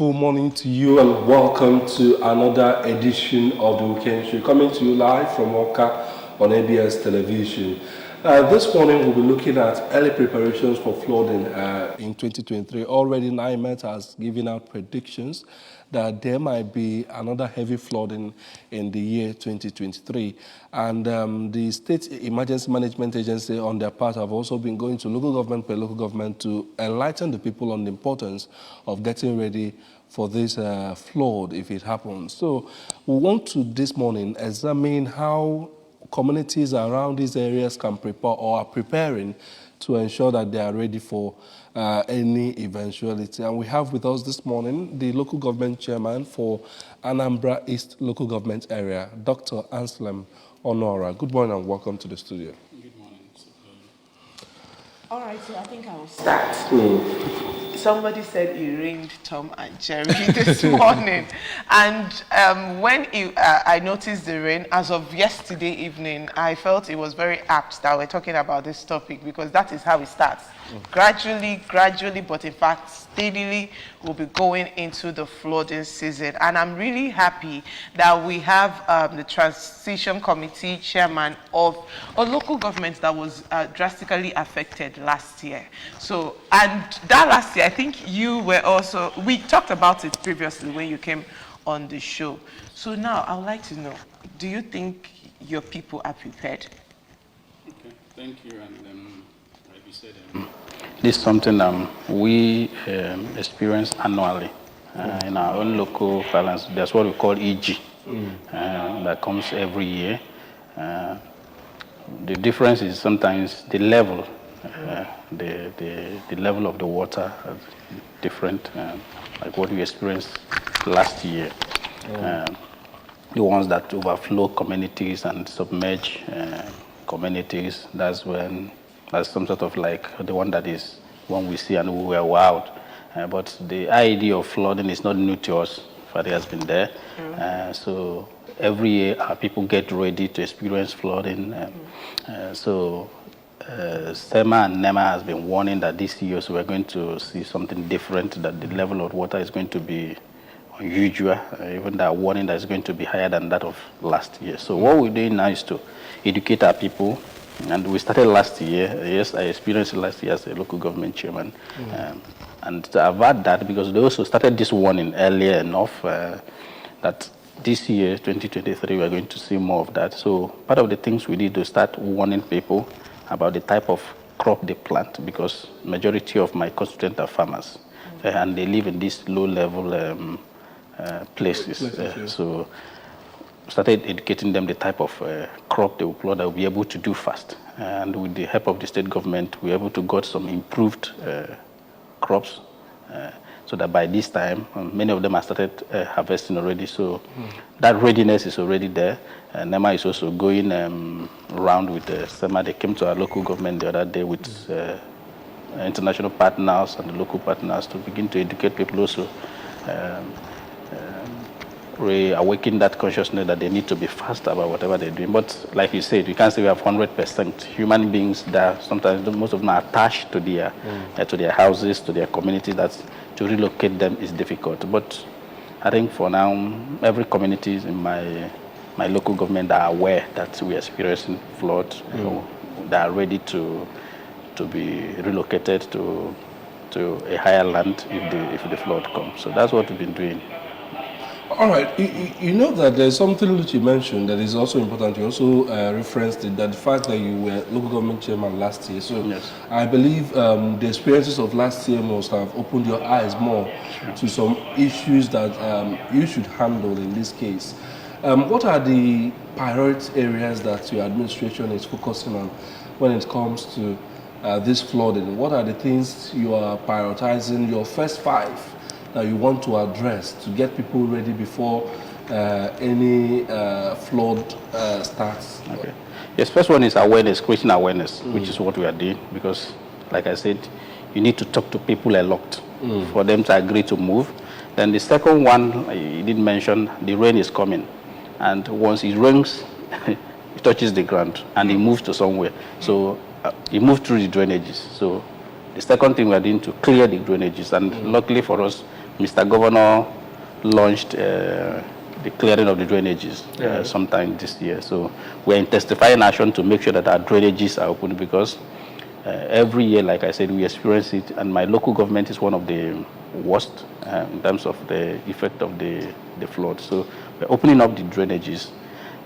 beautiful morning to you and welcome to another edition of the Weekend Show, coming to you live from Oka on ABS Television. This morning we'll be looking at early preparations for flooding in 2023. Already NIMET has given out predictions that there might be another heavy flooding in the year 2023. And the State Emergency Management Agency on their part have also been going to local government per local government to enlighten the people on the importance of getting ready for this flood if it happens. So we want to this morning examine how communities around these areas can prepare or are preparing to ensure that they are ready for any eventuality. And we have with us this morning the local government chairman for Anambra East Local Government Area, Dr. Anselm Honora. Good morning and welcome to the studio. Good morning. All right, so I think I will start. Somebody said it rained Tom and Jerry this morning. And when I noticed the rain, as of yesterday evening, I felt it was very apt that we're talking about this topic because that is how it starts. Gradually, but in fact, steadily, we'll be going into the flooding season. And I'm really happy that we have the transition committee chairman of a local government that was drastically affected last year. So, and that last year, I think you were also, we talked about it previously when you came on the show. So now, I would like to know, do you think your people are prepared? Okay, thank you. And like you said, this is something we experience annually in our own local balance. That's what we call EG. That comes every year. The difference is sometimes the level, the level of the water is different, like what we experienced last year. The ones that overflow communities and submerge communities, that's some sort of like the one that is one we see and we were wowed. But the idea of flooding is not new to us. It has been there. So every year our people get ready to experience flooding. So SEMA and NEMA has been warning that this year so we're going to see something different, that the level of water is going to be unusual, even that warning that is going to be higher than that of last year. So what we're doing now is to educate our people. And we started last year. Yes, I experienced it last year as a local government chairman. And to avert that, because they also started this warning earlier enough that this year, 2023, we're going to see more of that. So part of the things we did to start warning people about the type of crop they plant, because majority of my constituents are farmers, and they live in these low-level places. So started educating them the type of crop they will plant that will be able to do fast. And with the help of the state government, we're able to get some improved crops so that by this time, many of them have started harvesting already. So that readiness is already there. NEMA is also going around with SEMA. They came to our local government the other day with international partners and the local partners to begin to educate people also. Reawaken that consciousness that they need to be fast about whatever they're doing. But like you said, you can't say we have 100%. Human beings that sometimes most of them are attached to their houses, to their communities. That to relocate them is difficult. But I think for now, every community in my local government are aware that we are experiencing flood. They are ready to be relocated to a higher land if the flood comes. So that's what we've been doing. All right, you know that there's something that you mentioned that is also important. You also referenced it, that the fact that you were local government chairman last year. So yes. I believe the experiences of last year must have opened your eyes more to some issues that you should handle in this case. What are the priority areas that your administration is focusing on when it comes to this flooding? What are the things you are prioritizing, your first 5? That you want to address to get people ready before any flood starts? Okay. Yes, first one is awareness, creating awareness, which is what we are doing, because, like I said, you need to talk to people a lot for them to agree to move. Then the second one, you did mention, the rain is coming. And once it rains, it touches the ground and it moves to somewhere. So it moves through the drainages. So the second thing we are doing to clear the drainages, and luckily for us, Mr. Governor launched the clearing of the drainages sometime this year. So we're intensifying action to make sure that our drainages are open, because every year, like I said, we experience it, and my local government is one of the worst in terms of the effect of the flood. So we're opening up the drainages.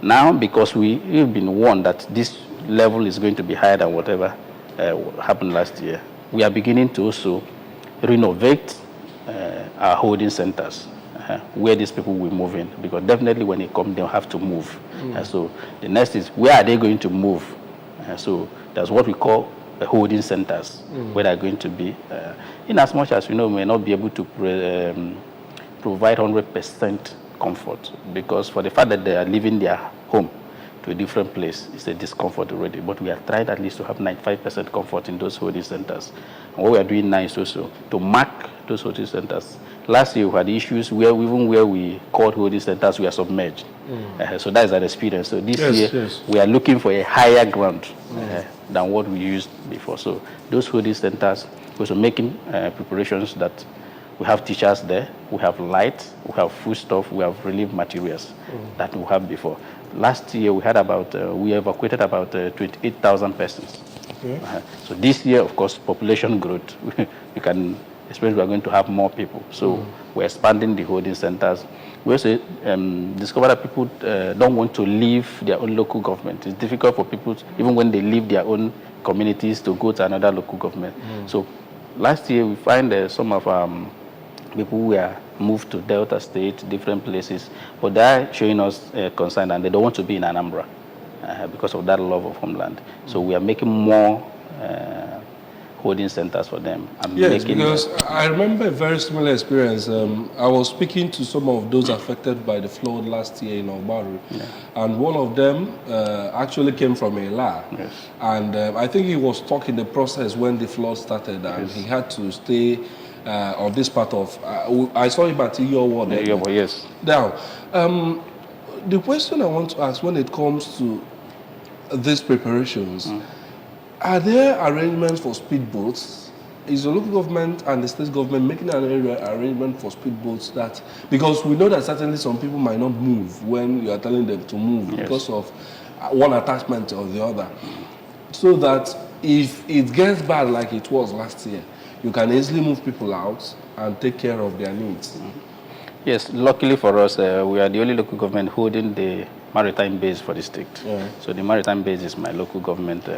Now, because we've been warned that this level is going to be higher than whatever happened last year, we are beginning to also renovate our holding centers where these people will move in, because definitely when they come, they'll have to move. So the next is, where are they going to move? So that's what we call holding centers, where they're going to be. In as much as we may not be able to provide 100% comfort, because for the fact that they are leaving their home to a different place, it's a discomfort already. But we are trying at least to have 95% comfort in those holding centers. And what we are doing now is also to mark those holding centers. Last year we had issues where even where we called holding centers, we are submerged. So that is our experience. So this year we are looking for a higher ground than what we used before. So those holding centers, we're also making preparations that we have teachers there, we have light, we have foodstuff, we have relief materials that we have before. Last year we had about, we evacuated about 28,000 persons. So this year, of course, population growth, you can expect we are going to have more people. So we're expanding the holding centers. We also discover that people don't want to leave their own local government. It's difficult for people, even when they leave their own communities, to go to another local government. So last year we find some of people who are moved to Delta State, different places, but they're showing us concern, and they don't want to be in Anambra because of that love of homeland. So we are making more holding centers for them. Yes, because I remember a very similar experience. I was speaking to some of those affected by the flood last year in Ogbaru, and one of them actually came from Ela. And I think he was stuck in the process when the flood started, and he had to stay on this part of, I saw him at your ward. Yes. Now, the question I want to ask when it comes to these preparations, are there arrangements for speedboats? Is the local government and the state government making an arrangement for speedboats that, because we know that certainly some people might not move when you are telling them to move because of one attachment or the other, so that if it gets bad like it was last year, you can easily move people out and take care of their needs? Yes, luckily for us, we are the only local government holding the maritime base for the state. So the maritime base is my local government,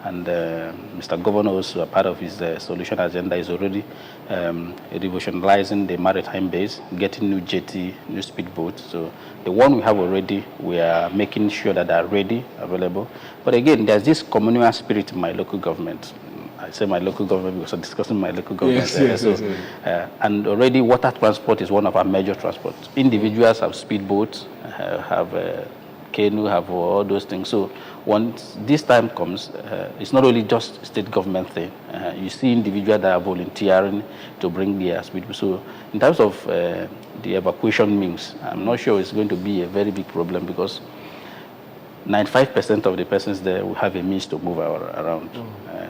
and Mr. Governor also, a part of his solution agenda, is already revolutionizing the maritime base, getting new jetty, new speedboats. So the one we have already, we are making sure that they are ready, available. But again, there's this communal spirit in my local government. I say my local government because I'm discussing my local government. And already water transport is one of our major transports. Individuals have speedboats, have canoe, have all those things. So once this time comes, it's not only just state government thing. You see individuals that are volunteering to bring their speedboat. So in terms of the evacuation means, I'm not sure it's going to be a very big problem, because 95% of the persons there will have a means to move around.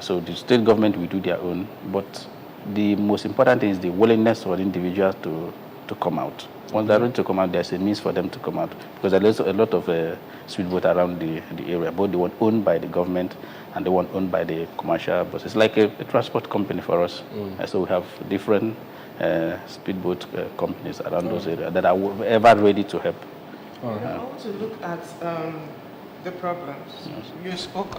So the state government will do their own, but the most important thing is the willingness for individuals to come out. Once they're ready to come out, there's a means for them to come out, because there's a lot of speedboats around the area, both the one owned by the government and the one owned by the commercial buses. It's like a transport company for us. So we have different speedboat companies around those areas that are ever ready to help. I want to look at the problems.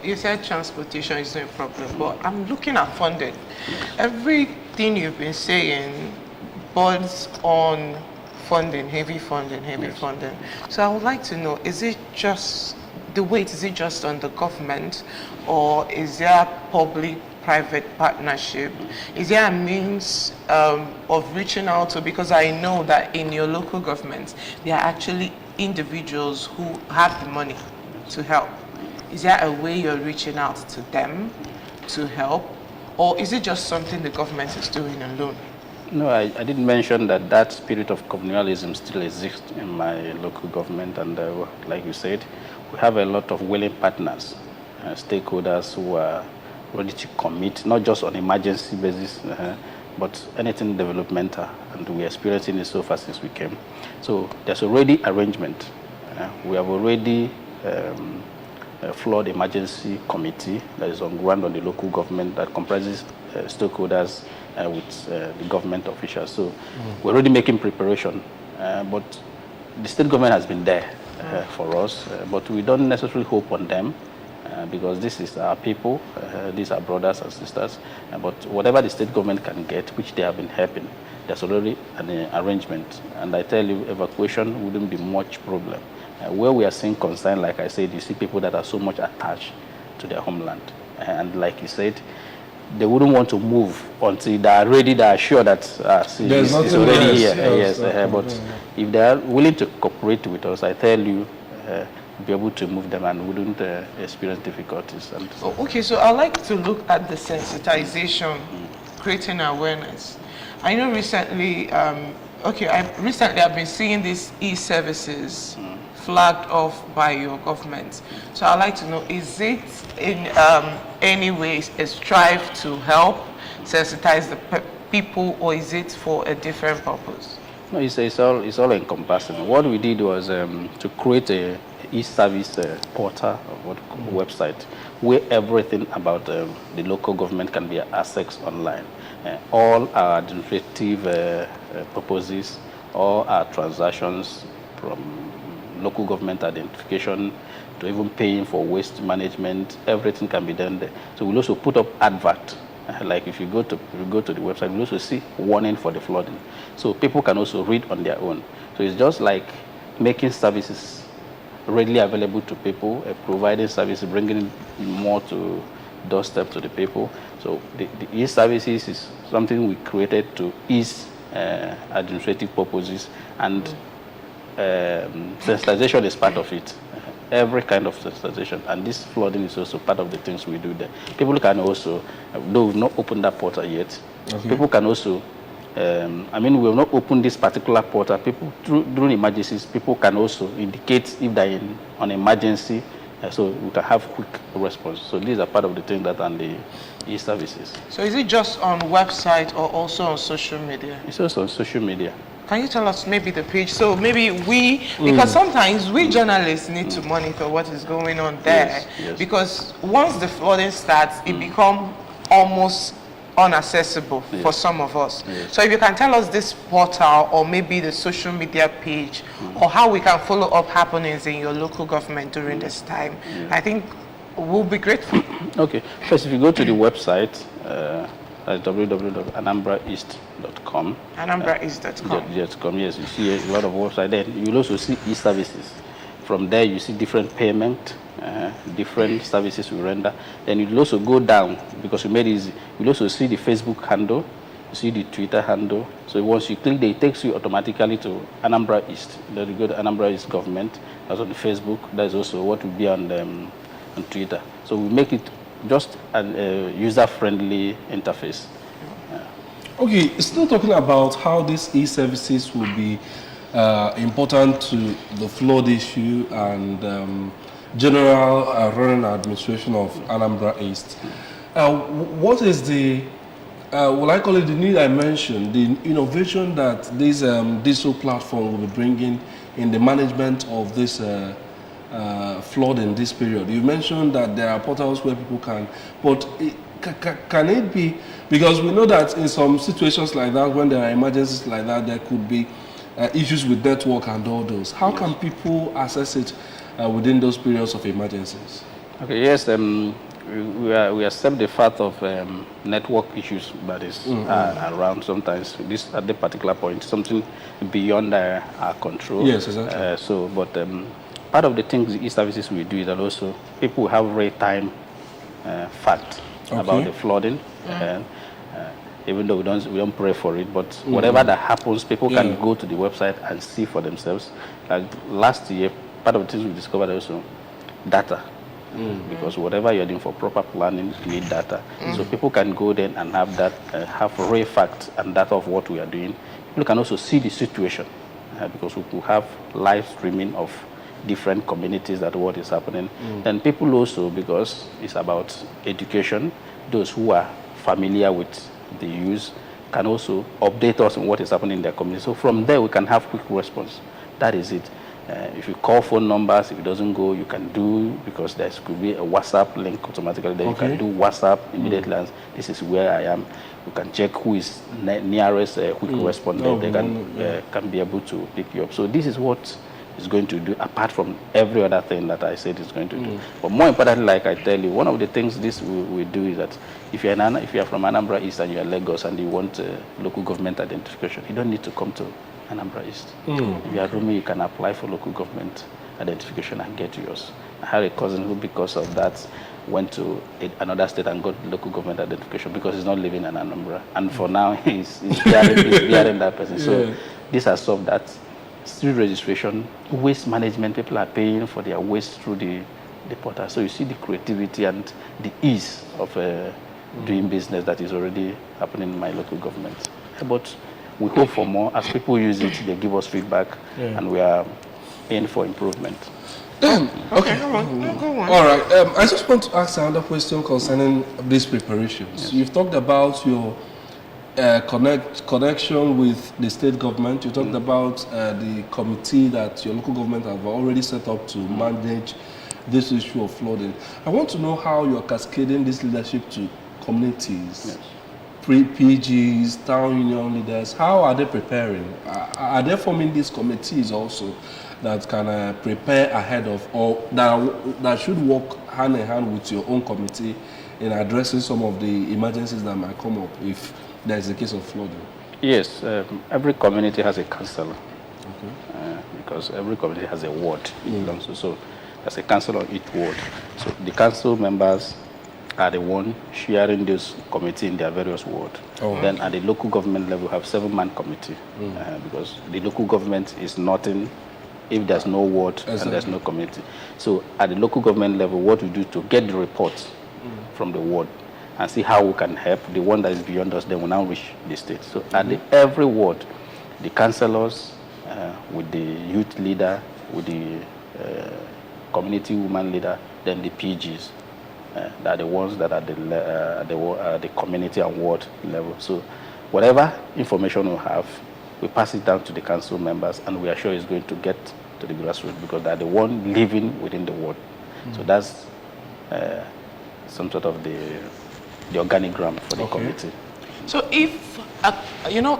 You said transportation is not a problem, but I'm looking at funding. Everything you've been saying boils on funding, heavy funding. So I would like to know, is it just the weight, is it just on the government, or is there public-private partnership? Is there a means of reaching out to, because I know that in your local government, there are actually individuals who have the money to help. Is there a way you're reaching out to them to help, or is it just something the government is doing alone? No, I didn't mention that spirit of communalism still exists in my local government, and like you said, we have a lot of willing partners, stakeholders who are ready to commit, not just on emergency basis, but anything developmental, and we're experiencing it so far since we came. So there's already arrangement. We have already a flood emergency committee that is on ground on the local government that comprises stakeholders with the government officials. So we're already making preparation, but the state government has been there for us, but we don't necessarily hope on them because this is our people, these are brothers and sisters, but whatever the state government can get, which they have been helping, there's already an arrangement. And I tell you, evacuation wouldn't be much problem. Where we are seeing concern, like I said, you see people that are so much attached to their homeland. And like you said, they wouldn't want to move until they are ready, they are sure that it's already here. But if they are willing to cooperate with us, I tell you, be able to move them and wouldn't experience difficulties. And so. Okay, so I'd like to look at the sensitization, creating awareness. I know recently, I've been seeing these e-services flagged off by your government. So I'd like to know, is it in any way a strive to help sensitize the people, or is it for a different purpose? No, it's all encompassing. What we did was to create a e-service portal, website, where everything about the local government can be accessed online. All our administrative purposes, all our transactions from local government identification to even paying for waste management, everything can be done there. So we'll also put up advert. Like if you go to the website, we'll also see warning for the flooding. So people can also read on their own. So it's just like making services readily available to people, providing services, bringing more to doorstep to the people. So the e-services is something we created to ease administrative purposes, and sensitization is part of it. Every kind of sensitization, and this flooding is also part of the things we do there. People can also, though we've not opened that portal yet, people can also, we have not opened this particular portal. People, during emergencies, people can also indicate if they're on emergency, so we can have quick response. So these are part of the things that are on the e-services. So is it just on website or also on social media? It's also on social media. Can you tell us maybe the page? So maybe because sometimes we journalists need to monitor what is going on there. Yes. Because once the flooding starts, it becomes almost inaccessible for some of us. Yes. So if you can tell us this portal or maybe the social media page or how we can follow up happenings in your local government during this time, I think we'll be grateful. Okay. First, if you go to the website, that's www.anambraeast.com. AnambraEast.com. Yes, you see a lot of websites there. You will also see e-services. From there, you see different payment, different services we render. Then you will also go down, because we made it easy. You will also see the Facebook handle, you see the Twitter handle. So once you click there, it takes you automatically to Anambra East. Then you go to Anambra East Government. That's on Facebook. That's also what will be on Twitter. So we make it just a user-friendly interface. Okay, still talking about how these e-services will be important to the flood issue and general running administration of Anambra East. What is the, will I call it the new dimension, the innovation that this digital platform will be bringing in the management of this flood in this period? You mentioned that there are portals where people can, but can it be, because we know that in some situations like that, when there are emergencies like that, there could be issues with network and all those. How can people access it within those periods of emergencies? Okay, yes, we accept the fact of network issues that is around sometimes. This at the particular point, something beyond our control. Yes, exactly. Part of the things the e-services we do is that also people have real-time fact about the flooding. Even though we don't pray for it, but whatever that happens, people can go to the website and see for themselves. Like last year, part of the things we discovered also data. Because whatever you're doing for proper planning, you need data. So people can go there and have that, have real facts and data of what we are doing. People can also see the situation because we will have live streaming of different communities that what is happening. Then people also, because it's about education, those who are familiar with the use, can also update us on what is happening in their community. So from there, we can have quick response. That is it. If you call phone numbers, if it doesn't go, you can do, because there could be a WhatsApp link automatically. Then you can do WhatsApp immediately. And this is where I am. You can check who is nearest quick respondent. They can be able to pick you up. So this is what is going to do, apart from every other thing that I said is going to do. But more importantly, like I tell you, one of the things this we do is that if you're from Anambra East and you're Lagos and you want local government identification, you don't need to come to Anambra East. If you are Rumi, you can apply for local government identification and get yours. I had a cousin who, because of that, went to another state and got local government identification because he's not living in Anambra. And for now, he's bearing that person. So this has solved that. Street registration, waste management, people are paying for their waste through the portal. So you see the creativity and the ease of doing business that is already happening in my local government. But we hope for more. As people use it, they give us feedback, and we are aiming for improvement. Okay, go on. All right. I just want to ask another question concerning these preparations. Yes. You've talked about your connection with the state government. You talked about the committee that your local government have already set up to manage this issue of flooding. I want to know how you're cascading this leadership to communities, PGs, town union leaders. How are they preparing? Are they forming these committees also that can prepare ahead of, or that should work hand in hand with your own committee in addressing some of the emergencies that might come up if there is a case of flooding? Yes, every community has a councillor, because every community has a ward it belongs to. So there's a councillor on each ward. So the council members are the one sharing this committee in their various wards. Then at the local government level, we have 7-man committee, because the local government is nothing if there's no ward and there's no community. So at the local government level, what we do to get the reports from the ward and see how we can help the one that is beyond us, then we now reach the state. So at every ward, the councillors with the youth leader, with the community woman leader, then the PGs, that are the ones that are the community and ward level. So whatever information we have, we pass it down to the council members, and we are sure it's going to get to the grassroots, because they are the one living within the ward. So that's some sort of the organigram for the committee. So if,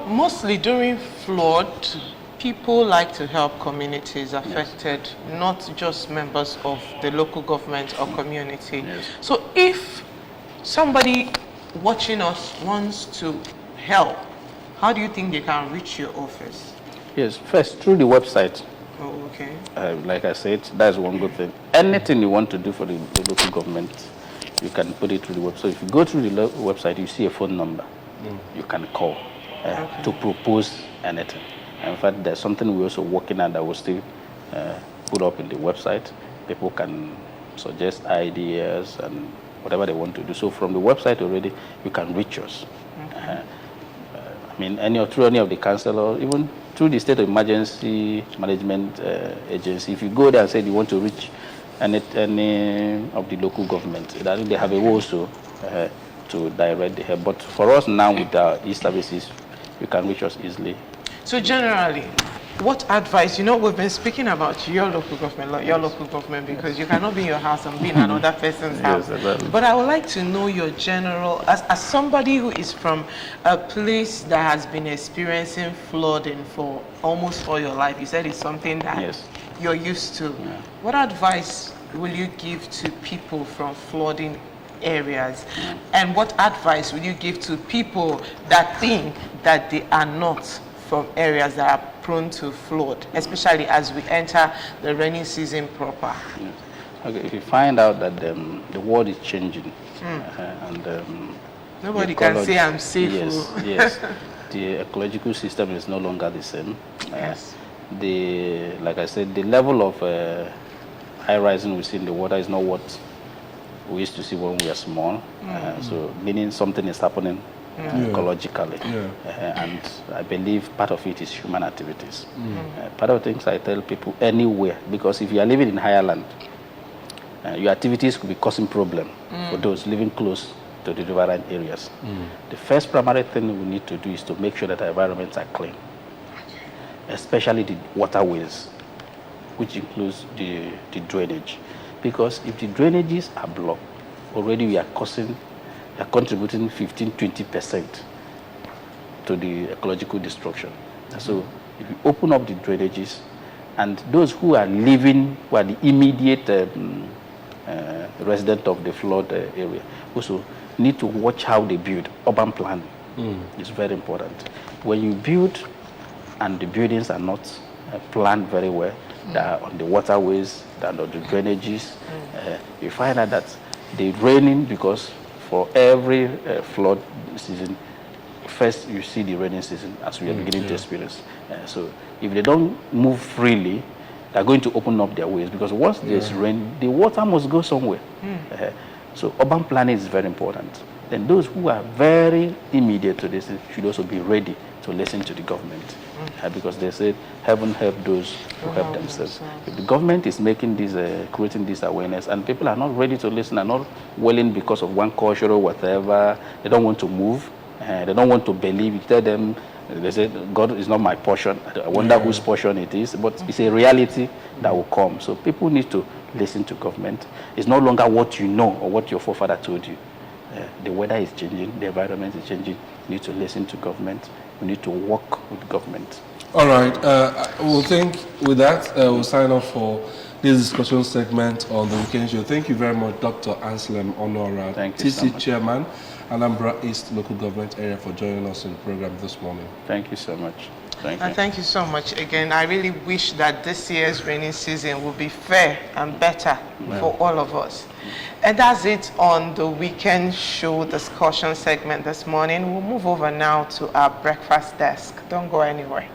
mostly during flood, people like to help communities affected, not just members of the local government or community. So if somebody watching us wants to help, how do you think they can reach your office? Yes, first through the website. Oh, okay. Like I said, that's one good thing. Anything you want to do for the local government, you can put it through the website. So if you go through the website, you see a phone number. You can call to propose anything. In fact, there's something we're also working on that will still put up in the website. People can suggest ideas and whatever they want to do. So from the website already, you can reach us. Through any of the councillors, even through the State Emergency Management Agency, if you go there and say you want to reach any of the local government, they have a way also to direct the help. But for us now, with our e-services, you can reach us easily. So generally, what advice, we've been speaking about your local government, because you cannot be in your house and be in another person's house. Exactly. But I would like to know your general, as somebody who is from a place that has been experiencing flooding for almost all your life. You said it's something that you're used to. What advice will you give to people from flooding areas? And what advice will you give to people that think that they are not from areas that are prone to flood, especially as we enter the rainy season proper? Okay, if you find out that the world is changing, and nobody can say I'm safe. Yes. The ecological system is no longer the same. Like I said, the level of high rising we see in the water is not what we used to see when we were small. So meaning something is happening ecologically. And I believe part of it is human activities. Part of the things I tell people anywhere, because if you are living in higher land, your activities could be causing problem for those living close to the riverine areas. The first primary thing we need to do is to make sure that our environments are clean, especially the waterways, which includes the drainage. Because if the drainages are blocked, already we are contributing 15-20% to the ecological destruction. So if you open up the drainages, and those who are living, who are the immediate resident of the flood area, also need to watch how they build. Urban planning is very important. When you build and the buildings are not planned very well, that are on the waterways, that are on the drainages, you find out that they're raining, because for every flood season, first you see the rainy season as we are beginning to experience. So if they don't move freely, they're going to open up their ways, because once there's rain, the water must go somewhere. So urban planning is very important. Then those who are very immediate to this should also be ready to listen to the government, because they said, heaven help those who help themselves. If the government is making this, creating this awareness, and people are not ready to listen, are not willing because of one culture or whatever, they don't want to move, they don't want to believe. You tell them, they say, God is not my portion. I wonder whose portion it is, but it's a reality that will come. So people need to listen to government. It's no longer what you know or what your forefather told you. The weather is changing, the environment is changing. You need to listen to government. We need to work with government. All right. We'll think with that, we'll sign off for this discussion segment on the weekend show. Thank you very much, Dr. Anselm Honora, TC Chairman, Anambra East Local Government Area, for joining us in the program this morning. Thank you so much. Thank you. And thank you so much again. I really wish that this year's rainy season will be fair and better for all of us. And that's it on the weekend show discussion segment this morning. We'll move over now to our breakfast desk. Don't go anywhere.